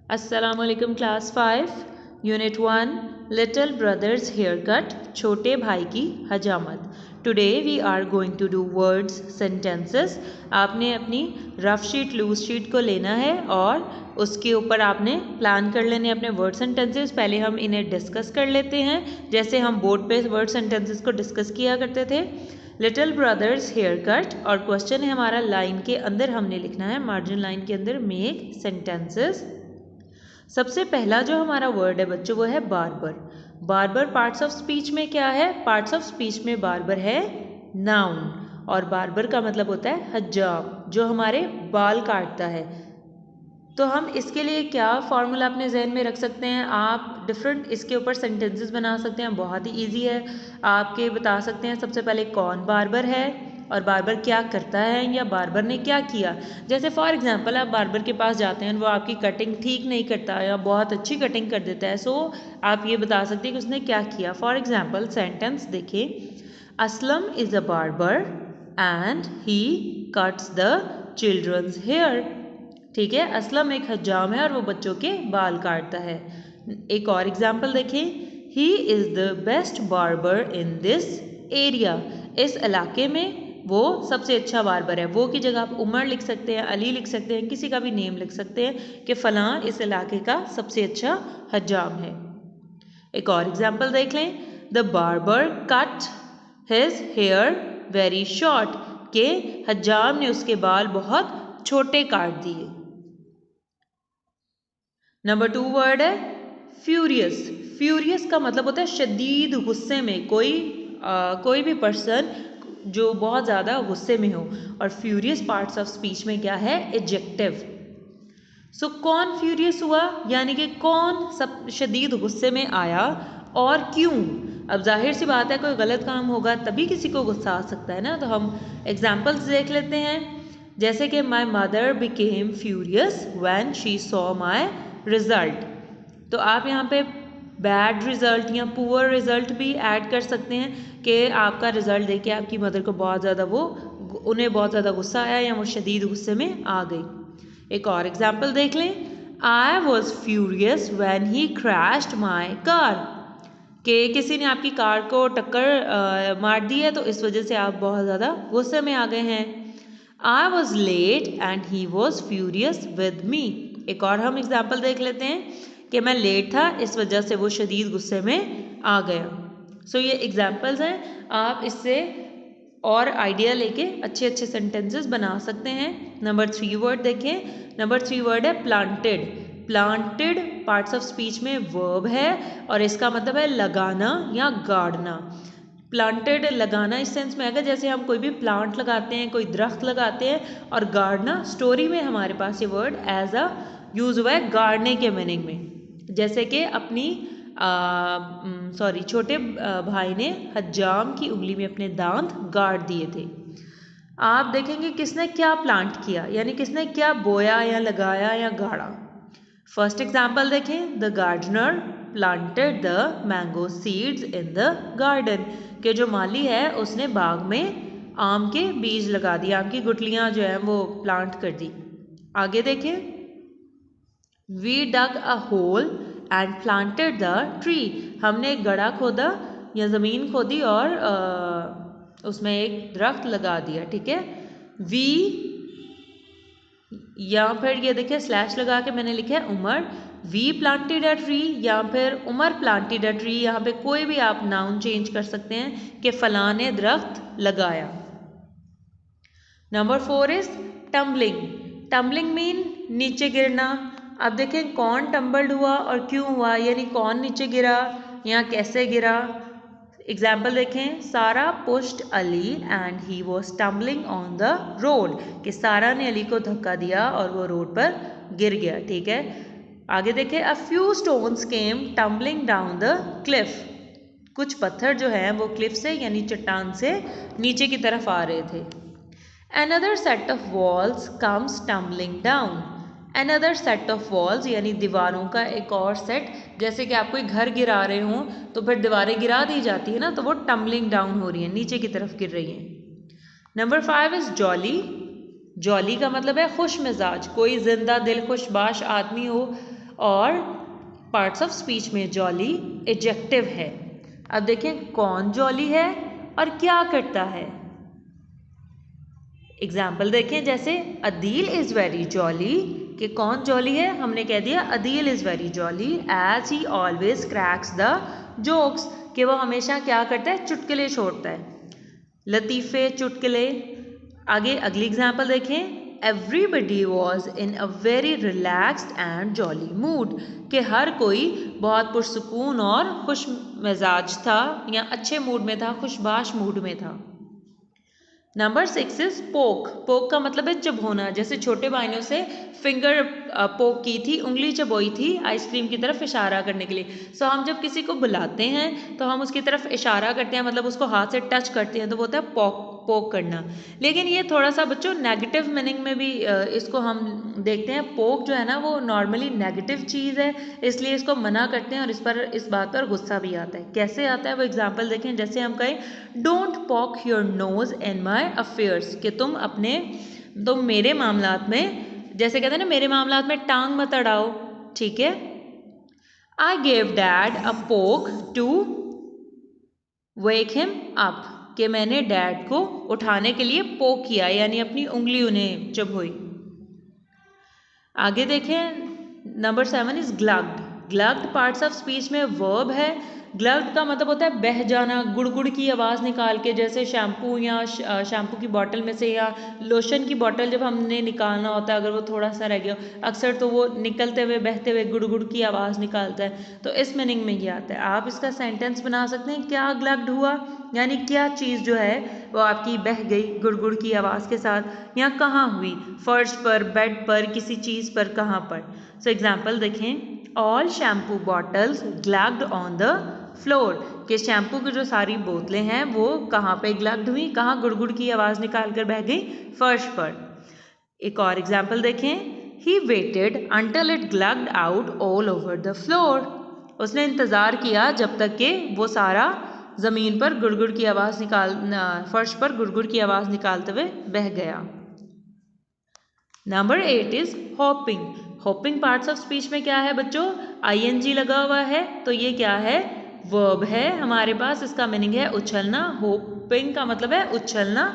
अस्सलामुअलैकुम class 5 unit 1 little brothers hair cut छोटे भाई की हजामत। Today we are going to do words sentences. आपने अपनी रफ शीट लूज शीट को लेना है और उसके ऊपर आपने प्लान कर लेने अपने वर्ड सेंटेंसेस। पहले हम इन्हें डिस्कस कर लेते हैं जैसे हम बोर्ड पे वर्ड सेंटेंसेस को डिस्कस किया करते थे। लिटिल ब्रदर्स हेयर कट और क्वेश्चन है हमारा लाइन के अंदर हमने लिखना है, मार्जिन लाइन के अंदर मेक सेंटेंसेस। सबसे पहला जो हमारा वर्ड है बच्चों वो है barber. Barber parts of speech में क्या है? पार्ट्स ऑफ स्पीच में बार्बर है नाउन, और बार्बर का मतलब होता है हज्जाम, जो हमारे बाल काटता है। तो हम इसके लिए क्या फार्मूला अपने जहन में रख सकते हैं? आप डिफरेंट इसके ऊपर सेंटेंसेस बना सकते हैं, बहुत ही ईजी है। आपके बता सकते हैं सबसे पहले कौन बार्बर है और बार्बर क्या करता है या बार्बर ने क्या किया। जैसे फॉर एग्जांपल आप बार्बर के पास जाते हैं, वो आपकी कटिंग ठीक नहीं करता या बहुत अच्छी कटिंग कर देता है, सो आप ये बता सकते हैं कि उसने क्या किया। फॉर एग्जांपल सेंटेंस देखिए, Aslam is a barber and he cuts the children's hair. ठीक है, असलम एक हज्जाम है और वो बच्चों के बाल काटता है। एक और एग्जाम्पल देखिए, he is the best barber in this area. इस इलाके में वो सबसे अच्छा बार्बर है। वो की जगह आप उमर लिख सकते हैं, अली लिख सकते हैं, किसी का भी नेम लिख सकते हैं कि फ़लाँ इस इलाके का सबसे अच्छा हज्जाम है। एक और एग्जाम्पल देख लें, the barber cut his hair very short, के हज्जाम ने उसके बाल बहुत छोटे काट दिए। नंबर 2 वर्ड है फ्यूरियस। फ्यूरियस का मतलब होता है शदीद गुस्से में, कोई भी पर्सन जो बहुत ज़्यादा गुस्से में हो। और फ्यूरियस पार्ट्स ऑफ स्पीच में क्या है? एडजेक्टिव। सो कौन फ्यूरियस हुआ, यानी कि कौन सब शदीद गुस्से में आया और क्यों। अब जाहिर सी बात है कोई गलत काम होगा तभी किसी को गुस्सा आ सकता है ना। तो हम एग्जाम्पल्स देख लेते हैं, जैसे कि माई mother became furious when she saw my result. तो आप यहाँ पे बैड रिजल्ट या पुअर रिजल्ट भी ऐड कर सकते हैं कि आपका रिजल्ट देख के आपकी मदर को बहुत ज़्यादा उन्हें बहुत ज़्यादा गुस्सा आया या वो शदीद गुस्से में आ गई। एक और एग्जाम्पल देख लें, I was furious when he crashed my car, कि किसी ने आपकी कार को टक्कर मार दी है तो इस वजह से आप बहुत ज़्यादा गुस्से में आ गए हैं। I was late and he was furious with me. एक और हम एग्जाम्पल देख लेते हैं कि मैं लेट था, इस वजह से वो शदीद गुस्से में आ गया। सो ये एग्जाम्पल्स हैं, आप इससे और आइडिया लेके अच्छे अच्छे सेंटेंसेस बना सकते हैं। नंबर 3 वर्ड देखें, नंबर 3 वर्ड है planted. Planted parts of speech में वर्ब है और इसका मतलब है लगाना या गाड़ना। प्लांटेड लगाना इस सेंस में आएगा जैसे हम कोई भी प्लांट लगाते हैं, कोई दरख्त लगाते हैं, और गाड़ना स्टोरी में हमारे पास ये वर्ड एज अ यूज हुआ है गाड़ने के मीनिंग में। जैसे कि अपनी छोटे भाई ने हज्जाम की उंगली में अपने दांत गाड़ दिए थे। आप देखेंगे किसने क्या प्लांट किया, यानी किसने क्या बोया या लगाया या गाड़ा। फर्स्ट एग्जाम्पल देखें, the gardener planted the mango seeds in the garden, के जो माली है उसने बाग में आम के बीज लगा दिए, आम की गुठलियां जो है वो प्लांट कर दी। आगे देखें, we dug a hole and planted the tree, हमने एक गड्ढा खोदा या ज़मीन खोदी और उसमें एक दरख्त लगा दिया। ठीक है, वी, या फिर ये देखिए स्लैश लगा के मैंने लिखा है Umar, we planted a tree, या फिर उमर प्लांटेड अ ट्री। यहाँ पे कोई भी आप नाउन चेंज कर सकते हैं कि फलां ने दरख्त लगाया। Number 4 is tumbling. Tumbling mean नीचे गिरना। अब देखें कौन टम्बल्ड हुआ और क्यों हुआ, यानी कौन नीचे गिरा या कैसे गिरा। एग्जाम्पल देखें, सारा pushed Ali and he was tumbling on the road, कि सारा ने अली को धक्का दिया और वो रोड पर गिर गया। ठीक है, आगे देखें, a few stones came tumbling down the Cliff, कुछ पत्थर जो हैं वो क्लिफ से यानी चट्टान से नीचे की तरफ आ रहे थे। Another set of walls comes tumbling down. Another set of walls यानी दीवारों का एक और सेट, जैसे कि आप कोई घर गिरा रहे हों तो फिर दीवारें गिरा दी जाती है ना, तो वो टम्बलिंग डाउन हो रही है, नीचे की तरफ गिर रही हैं। Number 5 is jolly. जॉली का मतलब है खुश मिजाज, कोई जिंदा दिल खुशबाश आदमी हो और पार्ट्स ऑफ स्पीच में जॉली एडजेक्टिव है। अब देखें कौन जॉली है और क्या करता है। एग्जाम्पल देखें, जैसे अदील इज़ वेरी जॉली, कि कौन जॉली है, हमने कह दिया Adeel is very jolly as he always cracks the jokes, कि वो हमेशा क्या करता है, चुटकुले छोड़ता है, लतीफ़े चुटकुले। आगे अगली एग्जाम्पल देखें, everybody was in a very relaxed and jolly mood, कि हर कोई बहुत पुरसुकून और खुश मिजाज था या अच्छे मूड में था, खुशबाश मूड में था। नंबर 6 इज पोक। पोक का मतलब है चबोना, जैसे छोटे भाई ने उसे फिंगर पोक की थी, उंगली चबोई थी आइसक्रीम की तरफ इशारा करने के लिए। सो हम जब किसी को बुलाते हैं तो हम उसकी तरफ इशारा करते हैं, मतलब उसको हाथ से टच करते हैं, तो वो होता है पोक, पोक करना। लेकिन ये थोड़ा सा बच्चों नेगेटिव मीनिंग में भी इसको हम देखते हैं। पोक जो है ना वो नॉर्मली नेगेटिव चीज़ है, इसलिए इसको मना करते हैं और इस बात पर गुस्सा भी आता है। कैसे आता है वो एग्जाम्पल देखें, जैसे हम कहें don't pock your nose in my affairs, कि तुम मेरे मामलात में, जैसे कहते हैं ना, मेरे मामलात में टांग मत अड़ाओ, ठीक है। आई गेव डैड अ पोक टू वेक हिम अप, कि मैंने डैड को उठाने के लिए पोक किया, यानी अपनी उंगली उन्हें चबोई। आगे देखें, number 7 is glugged. Glugged parts of speech में वर्ब है। ग्लग्ड का मतलब होता है बह जाना, गुड़गुड़ की आवाज़ निकाल के, जैसे शैम्पू या शैम्पू की बॉटल में से या लोशन की बॉटल जब हमने निकालना होता है, अगर वो थोड़ा सा रह गया अक्सर, तो वो निकलते हुए बहते हुए गुड़गुड़ की आवाज़ निकालता है, तो इस मीनिंग में ये आता है। आप इसका सेंटेंस बना सकते हैं, क्या ग्लग्ड हुआ, यानी क्या चीज़ जो है वो आपकी बह गई गुड़गुड़ की आवाज़ के साथ, या कहाँ हुई, फर्श पर, बेड पर, किसी चीज़ पर, कहाँ पर। सो एग्जाम्पल देखें, all shampoo bottles glugged on the floor, के शैम्पू की जो सारी बोतलें हैं वो कहाँ पे ग्लग्ड हुई, कहाँ गुड़गुड़ की आवाज़ निकाल कर बह गई, फर्श पर। एक और एग्जाम्पल देखें, he waited until it glugged out all over the floor, उसने इंतज़ार किया जब तक कि वो सारा ज़मीन पर गुड़गुड़ की आवाज़ फर्श पर गुड़गुड़ की आवाज़ निकालते हुए बह गया। Number 8 is hopping. Hopping parts of speech में क्या है बच्चों, ING लगा हुआ है, तो ये क्या है, वर्ब है हमारे पास, इसका मीनिंग है उछलना। होपिंग का मतलब है उछलना।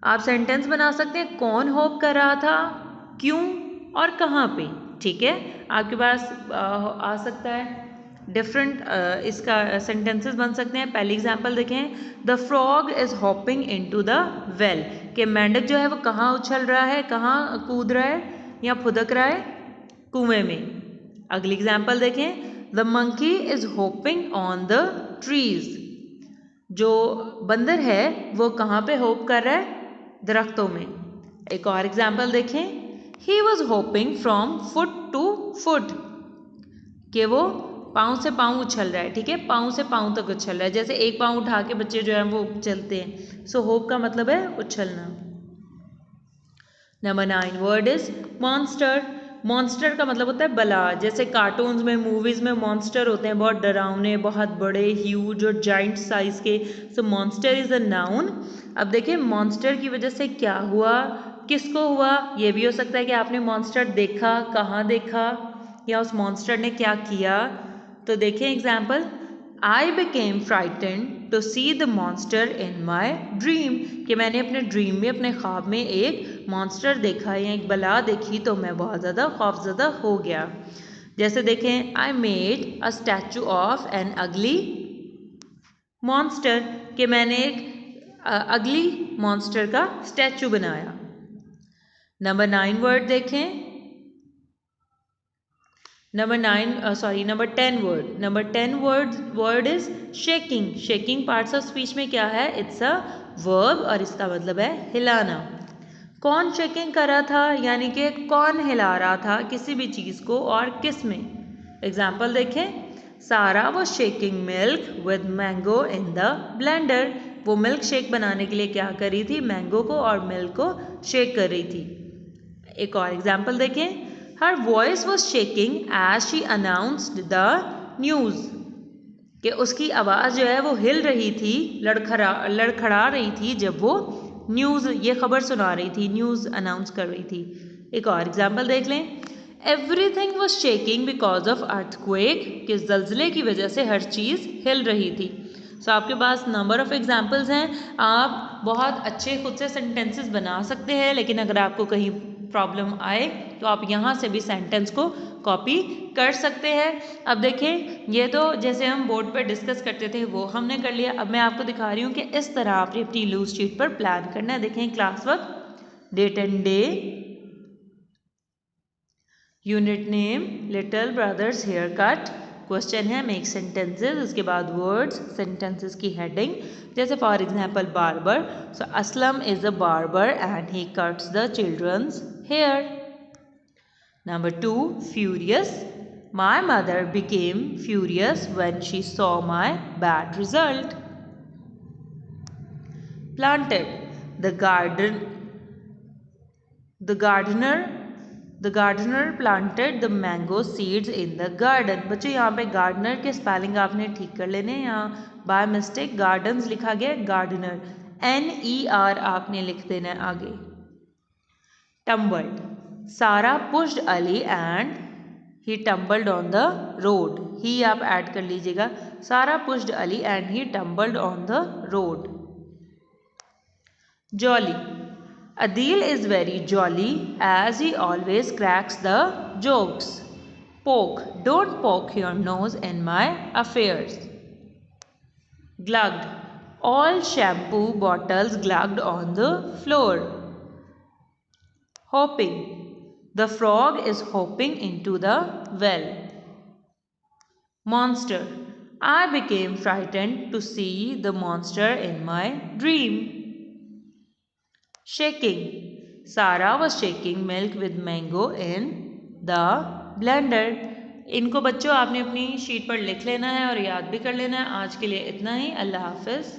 आप सेंटेंस बना सकते हैं, कौन होप कर रहा था, क्यों और कहाँ पे, ठीक है। आपके पास आ सकता है डिफरेंट इसका सेंटेंसेस बन सकते हैं। पहली एग्जांपल देखें, the frog is hopping into the well, कि मेंढक जो है वो कहाँ उछल रहा है, कहाँ कूद रहा है या फुदक रहा है, कुएं में। अगली एग्जांपल देखें, the monkey is hoping on the trees, जो बंदर है वो कहाँ पे होप कर रहा है, दरख्तों में। एक और एग्जांपल देखें, he was hopping from foot to foot, कि वो पाँव से पाँव उछल रहा है, ठीक है, पाँव से पाँव तक उछल रहा है, जैसे एक पाँव उठा के बच्चे जो है वो चलते हैं। सो होप का मतलब है उछलना। Number 9 word is monster. Monster का मतलब होता है बला, जैसे कार्टून्स में, मूवीज़ में मॉन्स्टर होते हैं बहुत डरावने, बहुत बड़े, ह्यूज और जाइंट साइज के। सो मॉन्स्टर इज अ नाउन। अब देखिए मॉन्स्टर की वजह से क्या हुआ, किसको हुआ, ये भी हो सकता है कि आपने मॉन्स्टर देखा, कहाँ देखा, या उस मॉन्स्टर ने क्या किया। तो देखें example, I became frightened to see the monster in my dream, कि मैंने अपने ड्रीम में, अपने ख्वाब में एक मॉन्स्टर देखा या एक बला देखी तो मैं बहुत ज़्यादा खौफज़दा हो गया। जैसे देखें, I made a statue of N अगली मॉन्स्टर, कि मैंने एक अगली मॉन्स्टर का स्टैचू बनाया। नंबर 9 वर्ड देखें, number 10 word. Number 10 word is shaking. Shaking parts of speech में क्या है, इट्स अ वर्ब और इसका मतलब है हिलाना। कौन शेकिंग कर रहा था, यानी कि कौन हिला रहा था किसी भी चीज़ को और किस में। एग्जाम्पल देखें, सारा वो shaking milk with mango in the blender, वो मिल्क शेक बनाने के लिए क्या कर रही थी, मैंगो को और मिल्क को शेक कर रही थी। एक और एग्जाम्पल देखें, her voice was shaking as she announced the news, कि उसकी आवाज़ जो है वो हिल रही थी, लड़खड़ा रही थी जब वो न्यूज़, ये खबर सुना रही थी, न्यूज़ अनाउंस कर रही थी। एक और एग्जाम्पल देख लें, everything was shaking because of earthquake, कि जल्जले की वजह से हर चीज़ हिल रही थी। सो आपके पास नंबर ऑफ एग्जाम्पल्स हैं, आप बहुत अच्छे खुद से सेंटेंसेस बना सकते हैं, लेकिन अगर आपको कहीं प्रॉब्लम आए तो आप यहाँ से भी सेंटेंस को कॉपी कर सकते हैं। अब देखें, ये तो जैसे हम बोर्ड पर डिस्कस करते थे वो हमने कर लिया। अब मैं आपको दिखा रही हूँ कि इस तरह आपने अपनी लूज शीट पर प्लान करना है। देखें, class work, date and day, unit name, little brothers hair cut, question है मेक सेंटेंसेस, उसके बाद वर्ड्स, सेंटेंसेस की हेडिंग, जैसे for example barber, so Aslam is a barber and he cuts the children's hair. Number 2, furious, my mother became furious when she saw my bad result. Planted, the garden The gardener planted the mango seeds in the garden। बच्चों यहाँ पे gardener के spelling आपने ठीक कर लेने हैं। यहाँ बाय मिस्टेक गार्डन्स लिखा गया, गार्डनर NER आपने लिख देना है आगे। Tumbled, Sarah pushed Ali and he tumbled on the road. He आप ऐड कर लीजिएगा, Sarah pushed Ali and he tumbled on the road. Jolly, Adil is very jolly as he always cracks the jokes. Poke, don't poke your nose in my affairs. Glugged, all shampoo bottles glugged on the floor. Hopping, the frog is hopping into the well. Monster, I became frightened to see the monster in my dream. Shaking, Sarah was shaking milk with mango in the blender। इनको बच्चों आपने अपनी sheet पर लिख लेना है और याद भी कर लेना है। आज के लिए इतना ही, अल्लाह हाफिज़।